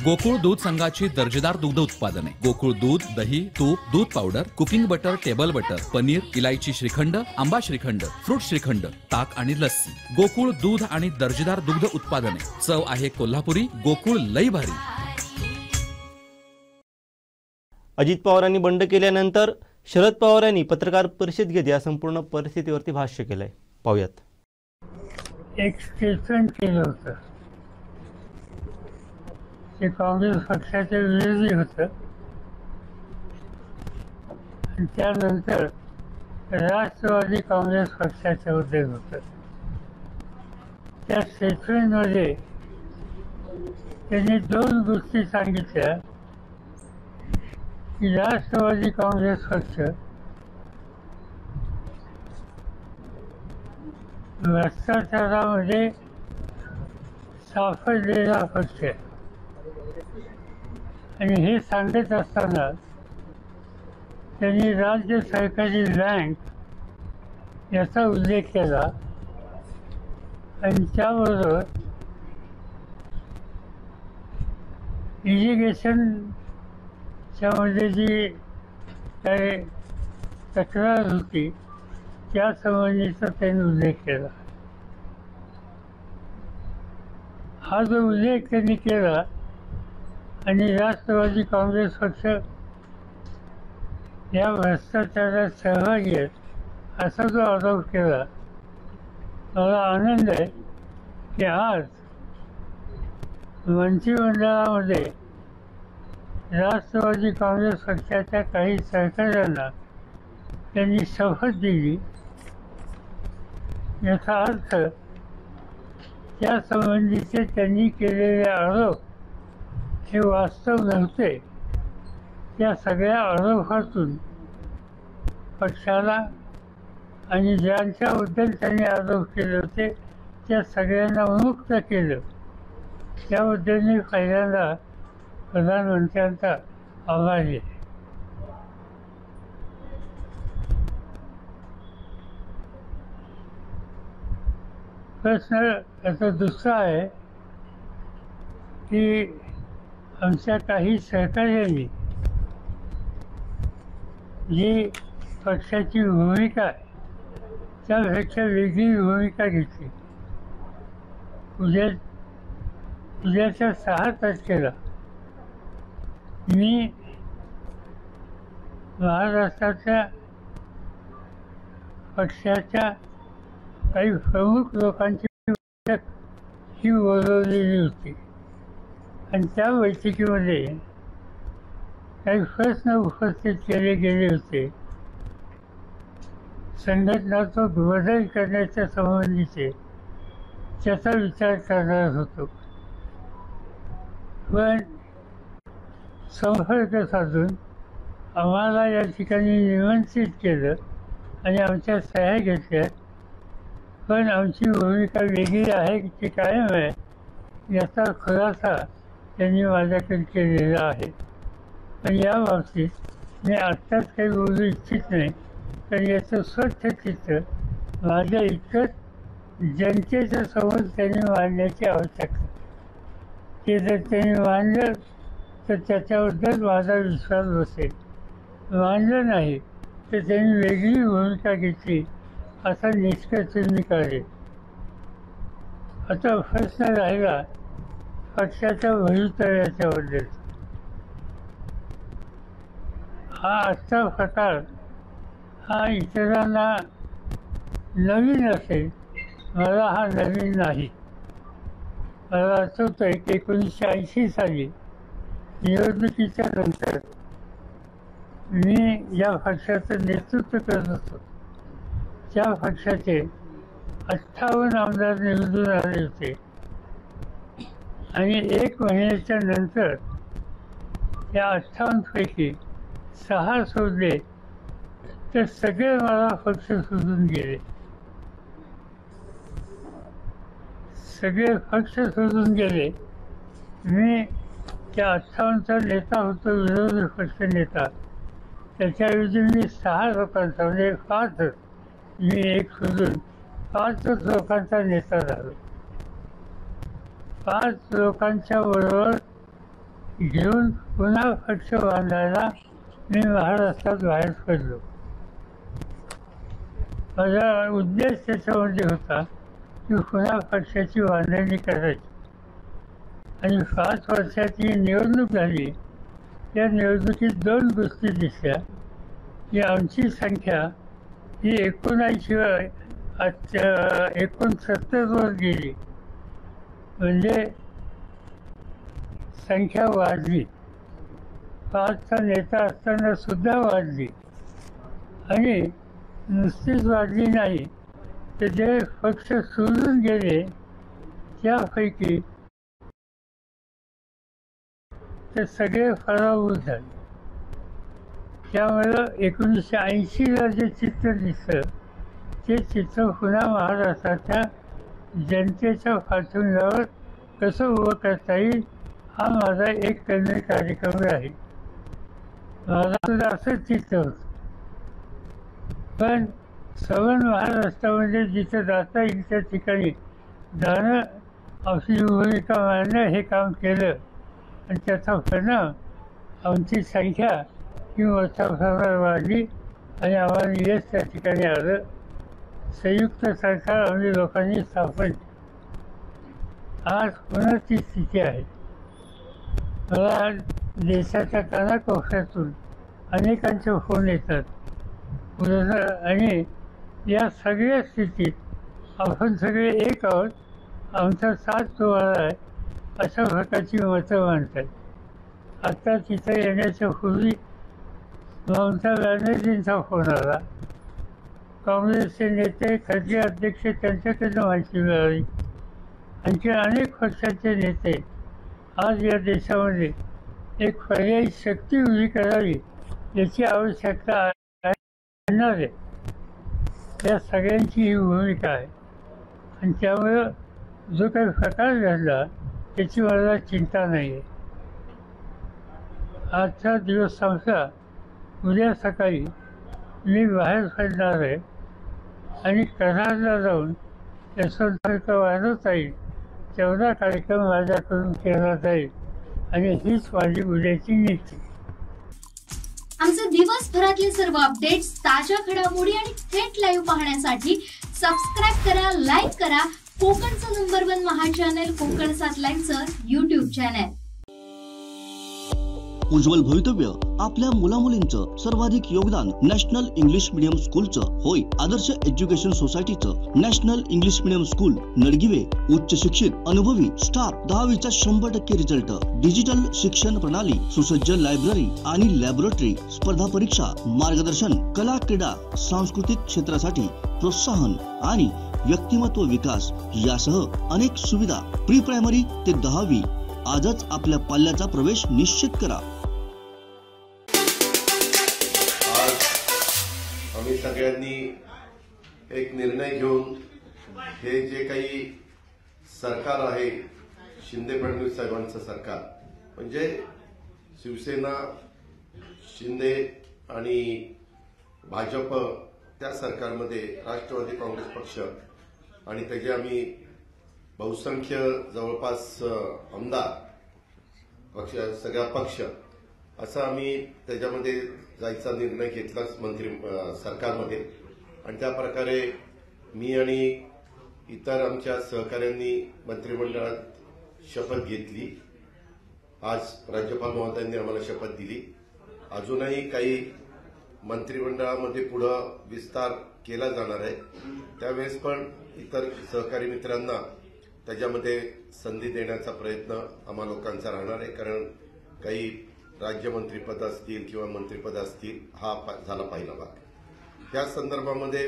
गोकुळ दूध संघाची दर्जेदार दुग्ध उत्पादने गोकुळ दूध, दही, तूप, दूध powder, cooking butter, table butter, paneer, इलायची श्रीखंड, आंबा श्रीखंड, फ्रूट श्रीखंड, ताक आणि लस्सी. गोकुळ दूध आणि दर्जेदार दुग्ध उत्पादने. चव आहे कोल्हापुरी. गोकुळ लई भारी. अजित पवारांनी बंड केल्यानंतर शरद पवार यांनी पत्रकार परिषद घेत या संपूर्ण परिस्थितीवरती भाष्य केलंय. पाहूयात. एक स्टेटमेंट केलं होतं ते काँग्रेस पक्षाच्या विरोधी होतं आणि त्यानंतर राष्ट्रवादी काँग्रेस पक्षाच्या उद्योग होतं. त्या स्टेटमेंटमध्ये त्यांनी 2 गोष्टी सांगितल्या की राष्ट्रवादी काँग्रेस पक्ष भ्रष्टाचारामध्ये सापडलेला पक्ष आणि हे सांगत असताना त्यांनी राज्य सरकारी बँक याचा उल्लेख केला आणि त्याबरोबर इरिगेशनच्यामध्ये जी काही तक्रार होती त्या संबंधीचा त्यांनी उल्लेख केला. हा जो उल्लेख त्यांनी केला आणि राष्ट्रवादी काँग्रेस पक्ष या भ्रष्टाचारात सहभागी आहेत असा जो आरोप केला, मला आनंद आहे की आज मंत्रिमंडळामध्ये राष्ट्रवादी काँग्रेस पक्षाच्या काही सहकाऱ्यांना त्यांनी शपथ दिली. याचा अर्थ त्या संबंधीचे त्यांनी केलेले आरोप हे वास्तव नव्हते. त्या सगळ्या आरोपातून पक्षाला आणि ज्यांच्याबद्दल त्यांनी आरोप केले होते त्या सगळ्यांना मुक्त केलं. त्याबद्दल मी पहिल्यांदा प्रधानमंत्र्यांचा आभारी आहे. प्रश्न याचा दुसरा आहे की आमच्या काही सहकार्यांनी जी पक्षाची भूमिका आहे त्यापेक्षा वेगळी भूमिका घेतली. उद्याच्या 6 तारखेला मी महाराष्ट्राच्या पक्षाच्या काही प्रमुख लोकांची बैठक ही बोलवलेली होती आणि त्या बैठकीमध्ये काही प्रश्न उपस्थित केले गेले होते. संघटनाचा बदल करण्याच्या संबंधीचे त्याचा विचार करणार होतो, पण संपर्क साधून आम्हाला या ठिकाणी निमंत्रित केलं आणि आमच्या सह्या घेतल्या. पण आमची भूमिका वेगळी आहे ती कायम आहे याचा खुलासा त्यांनी माझ्याकडे केलेला आहे. पण या बाबतीत मी आत्ताच काही बोलू इच्छित नाही, पण याचं स्वच्छ चित्र माझ्या इतकंच जनतेच्या समोर त्यांनी मांडण्याची आवश्यकता. ते जर त्यांनी मांडलं तर त्याच्याबद्दल माझा विश्वास बसेल. मांडलं नाही तर त्यांनी वेगळी भूमिका घेतली असा निष्कर्ष मी काढेल. आता प्रश्न राहिला पक्षाच्या भवितव्याच्याबद्दल. हा आजचा प्रकार हा इतरांना नवीन असेल, मला हा नवीन नाही. मला आठवतं आहे की 1980 साली निवडणुकीच्या नंतर मी या पक्षाचं नेतृत्व करत होतो. त्या पक्षाचे 58 आमदार निवडून आले होते आणि 1 महिन्याच्या नंतर या 58 पैकी 6 सोडले तर सगळे मला पक्ष सोडून गेले. सगळे पक्ष सोडून गेले. मी त्या 58चा नेता होतो, विरोधी पक्ष नेता. त्याच्याऐवजी मी 6 लोकांचा म्हणजे 5 मी 1 सोडून 5 लोकांचा नेता झालो. 5 लोकांच्या बरोबर घेऊन पुन्हा पक्ष बांधायला मी महाराष्ट्रात बाहेर पडलो. माझा उद्देश त्याच्यामध्ये होता की पुन्हा पक्षाची बांधणी करायची. आणि 5 वर्षाची निवडणूक झाली. त्या निवडणुकीत 2 गोष्टी दिसल्या की आमची संख्या ही 69वर गेली, म्हणजे संख्या वाढली. 5चा नेता असताना सुद्धा वाढली. आणि नुसतीच वाढली नाही तर जे पक्ष सोडून गेले त्यापैकी ते सगळे पराभूत झाले. त्यामुळं 1980ला जे चित्र दिसतं ते चित्र पुन्हा महाराष्ट्राच्या जनतेच्या पाठिंब्यावर कसं उभं करता येईल हा माझा एक कन्या कार्यक्रम आहे. माझा असंच चित्र होतं. पण सवन महाराष्ट्रामध्ये जिथं जाता येईल त्या ठिकाणी जाणं, आपली भूमिका मांडणं हे काम केलं आणि त्याचा परिणाम आमची संख्या ही मोठ्या प्रमाणात वाढली आणि आम्हाला यश त्या ठिकाणी आलं. संयुक्त सरकार आम्ही लोकांनी स्थापन केलं. आज पुन्हा ती स्थिती आहे. मला देशाच्या कानाकोपऱ्यातून अनेकांचे फोन येतात आणि या सगळ्या स्थितीत आपण सगळे एक आहोत, आमचा साथ तुम्हाला आहे अशा प्रकारची मतं मांडतात. आत्ता तिथं येण्याच्या पूर्वी ममता बॅनर्जींचा फोन आला. काँग्रेसचे नेते, खडसे अध्यक्ष त्यांच्याकडनं माहिती मिळाली. आणखी अनेक पक्षाचे नेते आज या देशामध्ये एक पर्यायी शक्ती उभी करावी याची आवश्यकता आहे. या सगळ्यांची ही भूमिका आहे आणि त्यामुळं जो काही प्रकार घडला त्याची मला चिंता नाही आहे. आजचा दिवस संपला, उद्या सकाळी मी बाहेर पडणार आहे आणि कराडला जाऊन यशवंतराव वाढवता येईल तेवढा कार्यक्रम माझ्याकडून केला जाईल आणि हीच माझी उद्याची नीती. आमचे दिवसभरातले सर्व अपडेट्स, ताज्या घडामोडी आणि थेट लाईव्ह पाहण्यासाठी सबस्क्राईब करा, लाईक करा कोकणचं नंबर 1 महा चॅनल कोकण 7 लाईनचं YouTube चॅनल. उज्ज्वल भवितव्य आपल्या मुलामुलींचं सर्वाधिक योगदान नॅशनल इंग्लिश मीडियम स्कूलचं होय. आदर्श एज्युकेशन सोसायटीचं national English medium school Nadgive, उच्च शिक्षित अनुभवी स्टाफ, 10वीचा 100% रिझल्ट, डिजिटल शिक्षण प्रणाली, सुसज्ज लायब्ररी आणि लॅबोरेटरी, स्पर्धा परीक्षा, मार्गदर्शन, कला, क्रीडा, सांस्कृतिक क्षेत्रासाठी प्रोत्साहन आणि व्यक्तिमत्व विकास यासह अनेक सुविधा. प्री प्रायमरी ते 10वी आजच आपल्या पाल्याचा प्रवेश निश्चित करा. आम्ही सगळ्यांनी एक निर्णय घेऊन हे जे काही सरकार आहे, शिंदे फडणवीस साहेबांचं सरकार, म्हणजे शिवसेना, शिंदे आणि भाजप, त्या सरकारमध्ये राष्ट्रवादी काँग्रेस पक्ष आणि त्याचे आम्ही बहुसंख्य जवळपास आमदार पक्ष, सगळा पक्ष, असा आम्ही त्याच्यामध्ये जायचा निर्णय घेतला सरकारमध्ये. आणि त्या प्रकारे मी आणि इतर आमच्या सहकाऱ्यांनी मंत्रिमंडळात शपथ घेतली. आज राज्यपाल महोदयांनी आम्हाला शपथ दिली. अजूनही काही मंत्रिमंडळामध्ये पुढं विस्तार केला जाणार आहे. त्यावेळेस पण इतर सहकारी मित्रांना त्याच्यामध्ये संधी देण्याचा प्रयत्न आम्हा लोकांचा राहणार आहे. कारण काही राज्यमंत्रीपद असतील किंवा मंत्रिपद असतील, हा झाला पहिला भाग. त्या संदर्भामध्ये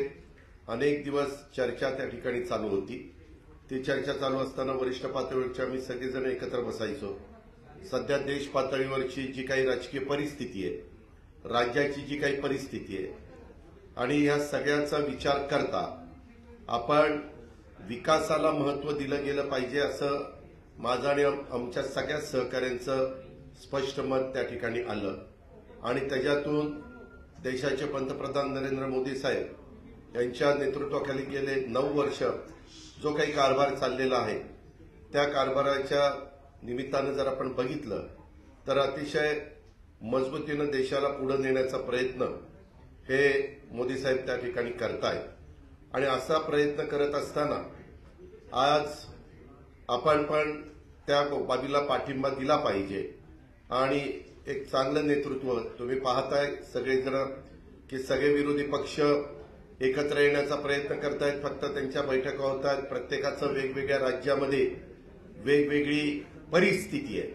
अनेक दिवस चर्चा त्या ठिकाणी चालू होती. ती चर्चा चालू असताना वरिष्ठ पातळीवरची आम्ही सगळेजण एकत्र बसायचो. सध्या देश पातळीवरची जी काही राजकीय परिस्थिती आहे, राज्याची जी काही परिस्थिती आहे आणि ह्या सगळ्याचा विचार करता आपण विकासाला महत्त्व दिलं गेलं पाहिजे, असं माझं आणि आमच्या सगळ्या सहकाऱ्यांचं स्पष्ट मत त्या ठिकाणी आलं. आणि त्याच्यातून देशाचे पंतप्रधान नरेंद्र मोदी साहेब यांच्या नेतृत्वाखाली गेले 9 वर्ष जो काही कारभार चाललेला आहे, त्या कारभाराच्या निमित्तानं जर आपण बघितलं तर अतिशय मजबूतीनं देशाला पुढे नेण्याचा प्रयत्न हे मोदी साहेब त्या ठिकाणी करतायत. आणि असा प्रयत्न करत असताना आज आपण पण त्या बाबीला पाठिंबा दिला पाहिजे. आणि एक चांगलं नेतृत्व तुम्ही पाहताय सगळेजण की सगळे विरोधी पक्ष एकत्र येण्याचा प्रयत्न करतायत. फक्त त्यांच्या बैठका होत आहेत. प्रत्येकाचं वेगवेगळ्या राज्यामध्ये वेगवेगळी परिस्थिती आहे.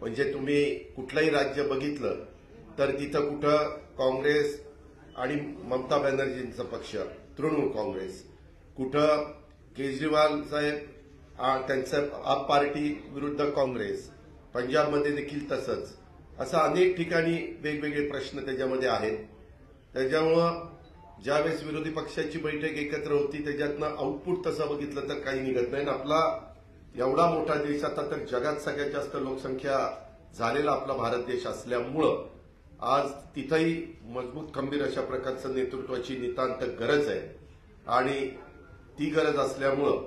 म्हणजे तुम्ही कुठलंही राज्य बघितलं तर तिथं कुठं काँग्रेस आणि ममता बॅनर्जींचा पक्ष, तृणमूल काँग्रेस, कुठं केजरीवाल साहेब त्यांचं आप पार्टी विरुद्ध काँग्रेस, पंजाबमध्ये देखील तसंच, असं अनेक ठिकाणी वेगवेगळे प्रश्न त्याच्यामध्ये आहेत. त्याच्यामुळं ज्यावेळेस विरोधी पक्षाची बैठक एकत्र होती त्याच्यातनं आउटपुट तसं बघितलं तर काही निघत नाही. आपला एवढा मोठा देश, आता तर जगात सगळ्यात जास्त लोकसंख्या झालेला आपला भारत देश असल्यामुळं आज तिथंही मजबूत खंबीर अशा प्रकारचं नेतृत्वाची नितांत गरज आहे आणि ती गरज असल्यामुळं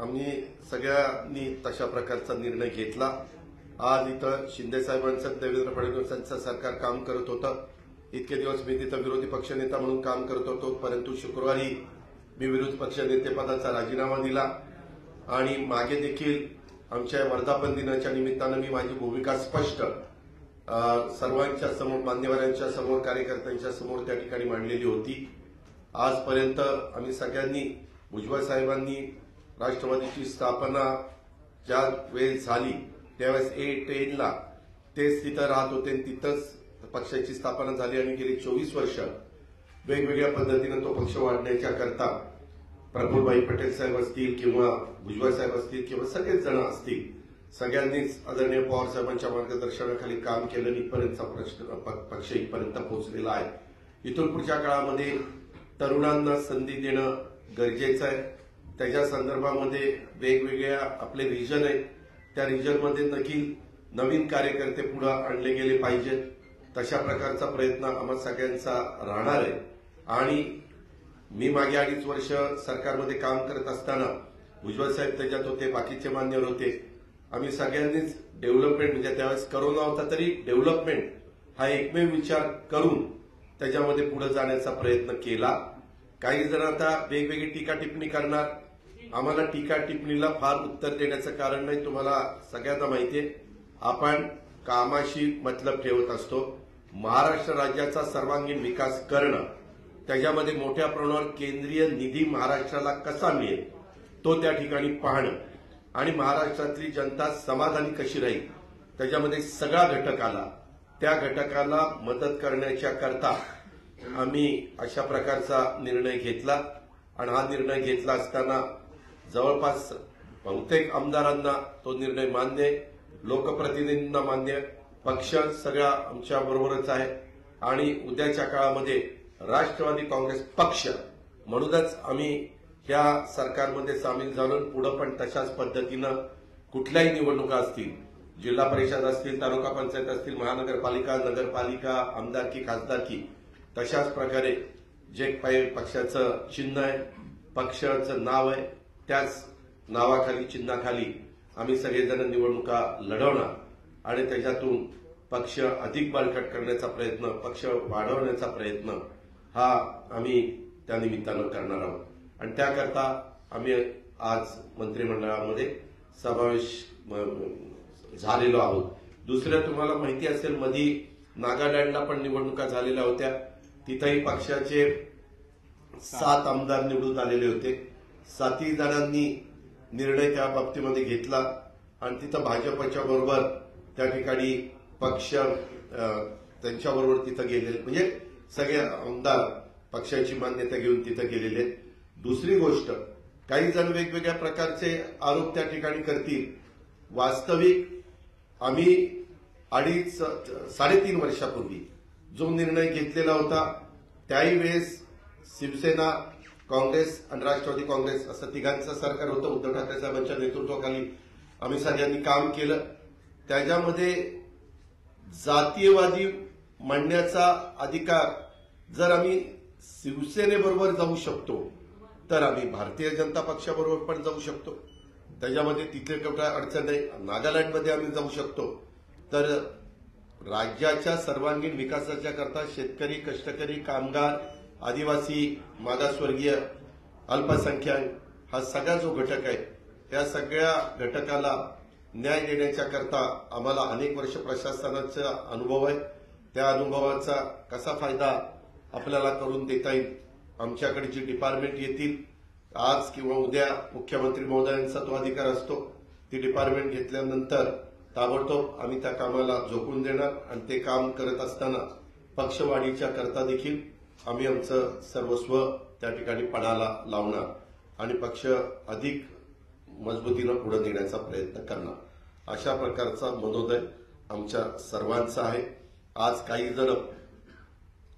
आम्ही सगळ्यांनी तशा प्रकारचा निर्णय घेतला. आज इथं शिंदे साहेबांचं देवेंद्र फडणवीसांचं सरकार काम करत होतं. इतके दिवस मी तिथं विरोधी पक्षनेता म्हणून काम करत होतो, परंतु शुक्रवारी मी विरोधी पक्षनेतेपदाचा राजीनामा दिला आणि मागे देखील आमच्या वर्धापन दिनाच्या निमित्तानं मी माझी भूमिका स्पष्ट सर्वांच्या समोर, मान्यवरांच्या समोर, कार्यकर्त्यांच्या समोर त्या ठिकाणी मांडलेली होती. आजपर्यंत आम्ही सगळ्यांनी, भुजबळ साहेबांनी राष्ट्रवादीची स्थापना ज्या वेळेस झाली त्यावेळेस A10ला तेच तिथं राहत होते आणि तिथंच पक्षाची स्थापना झाली आणि गेली 24 वर्ष वेगवेगळ्या पद्धतीनं तो पक्ष वाढण्याच्या करता प्रफुल्लभाई पटेल साहेब असतील किंवा भुजबळ साहेब असतील किंवा सगळेच जण असतील, सगळ्यांनीच आदरणीय पवार साहेबांच्या मार्गदर्शनाखाली काम केलं. इथपर्यंतचा पक्ष इथपर्यंत पोहोचलेला आहे. इथून पुढच्या काळामध्ये तरुणांना संधी देणं गरजेचं आहे. त्याच्या संदर्भामध्ये वेगवेगळ्या आपले रिजन आहेत, त्या रिजनमध्ये नक्की नवीन कार्यकर्ते पुढे आणले गेले पाहिजेत. तशा प्रकारचा प्रयत्न आम्हा सगळ्यांचा राहणार आहे. आणि मी मागे 2.5 वर्ष सरकारमध्ये काम करत असताना भुजबळ साहेब त्याच्यात होते, बाकीचे मान्यवर होते. आम्ही सगळ्यांनीच डेव्हलपमेंट, म्हणजे त्यावेळेस करोना होता तरी डेव्हलपमेंट हा एकमेव विचार करून त्याच्यामध्ये पुढे जाण्याचा प्रयत्न केला. काही जण आता वेगवेगळी टीका टिप्पणी करणार. आम्हाला टीका टिप्पणीला फार उत्तर देण्याचं कारण नाही. तुम्हाला सगळ्यांना माहितीये आपण कामाशी मतलब ठेवत असतो. महाराष्ट्र राज्याचा सर्वांगीण विकास करणं, त्याच्यामध्ये मोठ्या प्रमाणावर केंद्रीय निधी महाराष्ट्राला कसा मिळेल तो त्या ठिकाणी पाहणं आणि महाराष्ट्रातली जनता समाधानी कशी राहील त्याच्यामध्ये सगळा घटक आला. त्या घटकाला मदत करण्याच्या करता आम्ही अशा प्रकारचा निर्णय घेतला आणि हा निर्णय घेतला असताना जवळपास बहुतेक आमदारांना तो निर्णय मान्य आहे, लोकप्रतिनिधींना मान्य आहे, पक्ष सगळा आमच्या बरोबरच आहे आणि उद्याच्या काळामध्ये राष्ट्रवादी काँग्रेस पक्ष म्हणूनच आम्ही या सरकारमध्ये सामील झालो. पुढे पण तशाच पद्धतीनं कुठल्याही निवडणुका असतील, जिल्हा परिषद असतील, तालुका पंचायत असतील, महानगरपालिका, नगरपालिका, आमदारकी, खासदारकी, तशाच प्रकारे जे काही पक्षाचं चिन्ह आहे, पक्षाचं नाव आहे, त्याच नावाखाली, चिन्हाखाली आम्ही सगळेजण निवडणुका लढवणार आणि त्याच्यातून पक्ष अधिक बळकट करण्याचा प्रयत्न, पक्ष वाढवण्याचा प्रयत्न हा आम्ही त्या निमित्तानं करणार आहोत. आणि त्याकरता आम्ही आज मंत्रिमंडळामध्ये समावेश झालेलो आहोत. दुसरं तुम्हाला माहिती असेल, मधी नागालँडला पण निवडणुका झालेल्या होत्या. तिथंही पक्षाचे 7 आमदार निवडून आलेले होते. 7 जणांनी निर्णय त्या बाबतीमध्ये घेतला आणि तिथं भाजपच्या बरोबर त्या ठिकाणी पक्ष त्यांच्याबरोबर तिथं गेलेले, म्हणजे सगळे आमदार पक्षाची मान्यता घेऊन तिथं गेलेले. दुसरी गोष्ट, काही जण वेगवेगळ्या प्रकारचे आरोप त्या ठिकाणी करतील. वास्तविक आम्ही 3.5 वर्षापूर्वी जो निर्णय घेतलेला होता त्याही वेळेस शिवसेना, काँग्रेस आणि राष्ट्रवादी काँग्रेस असं तिघांचं सरकार होतं. उद्धव ठाकरे साहेबांच्या नेतृत्वाखाली आम्ही सगळ्यांनी काम केलं. त्याच्यामध्ये जातीयवादी म्हणण्याचा अधिकार जर आम्ही शिवसेनेबरोबर जाऊ शकतो तर आम्ही भारतीय जनता पक्षाबरोबर पण जाऊ शकतो. त्याच्यामध्ये तिथे कुठल्या अडचण नाही. नागालँडमध्ये आम्ही जाऊ शकतो. तर राज्याच्या सर्वांगीण विकासाच्या करता शेतकरी, कष्टकरी, कामगार, आदिवासी, मागासवर्गीय, अल्पसंख्याक हा सगळा जो घटक आहे त्या सगळ्या घटकाला न्याय देण्याच्या करता आम्हाला अनेक वर्ष प्रशासनाचा अनुभव आहे. त्या अनुभवाचा कसा फायदा आपल्याला करून देता येईल, आमच्याकडे जी डिपार्टमेंट येतील आज किंवा उद्या मुख्यमंत्री महोदयांचा तो अधिकार असतो. ती डिपार्टमेंट घेतल्यानंतर ताबडतोब आम्ही त्या कामाला झोकून देणार आणि ते काम करत असताना पक्षवाढीच्या करता देखील आम्ही आमचं सर्वस्व त्या ठिकाणी पणाला लावणार आणि पक्ष अधिक मजबूतीनं पुढे नेण्याचा प्रयत्न करणार. अशा प्रकारचा मनोदय आमच्या सर्वांचा आहे. आज काही जण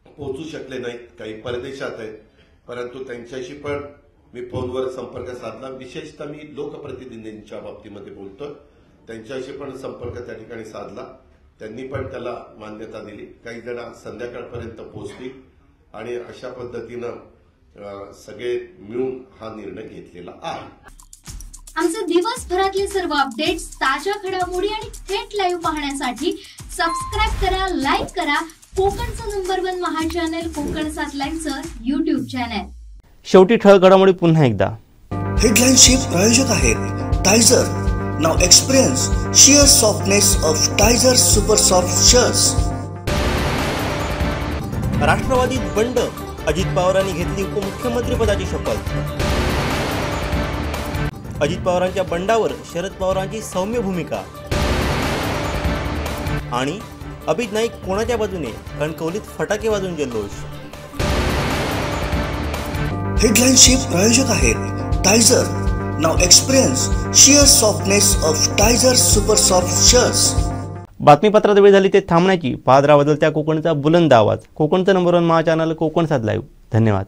पोहोचू शकले नाहीत, काही परदेशात आहेत, परंतु त्यांच्याशी पण मी फोनवर संपर्क साधला. विशेषतः मी लोकप्रतिनिधींच्या बाबतीमध्ये बोलतोय, त्यांच्याशी पण संपर्क त्या ठिकाणी साधला त्यांनी पण त्याला मान्यता दिली. काही जण संध्याकाळपर्यंत पोहोचली आणि अशा पद्धतीनं सगळे मिळून हा निर्णय घेतलेला आहे. आमचे दिवसभरातले सर्व अपडेट्स, ताज्या घडामोडी आणि थेट लाईव्ह पाहण्यासाठी सबस्क्राईब करा, लाईक करा कोकणचं नंबर 1 महा चॅनल कोकण 7 लाईनचं YouTube चॅनल. शेवटी ठळक घडामोडी पुन्हा एकदा. हेडलाईनचे प्रायोजक आहेत Tizer. Now experience sheer softness of Tizer Super Soft Shirts. राष्ट्रवादीत बंड, अजित पवारांनी घेतली उपमुख्यमंत्री पदाची शपथ. अजित पवारांच्या बंडावर शरद पवारांची सौम्य भूमिका. आणि अभित नाईक कोणाच्या बाजूने, कणकवलीत फटाके वाजून जल्लोष. हेडलाईनचे प्रायोजक आहेत Tizer. Now experience sheer softness of Tizer Super Soft Shirts. बातमीपत्रात वेळ झाली ते थांबण्याची. पाहत राहा बदलत्या कोकणचा बुलंद आवाज. कोकणचं नंबर 1 महा चॅनल कोकण 7 लाईव्ह. धन्यवाद.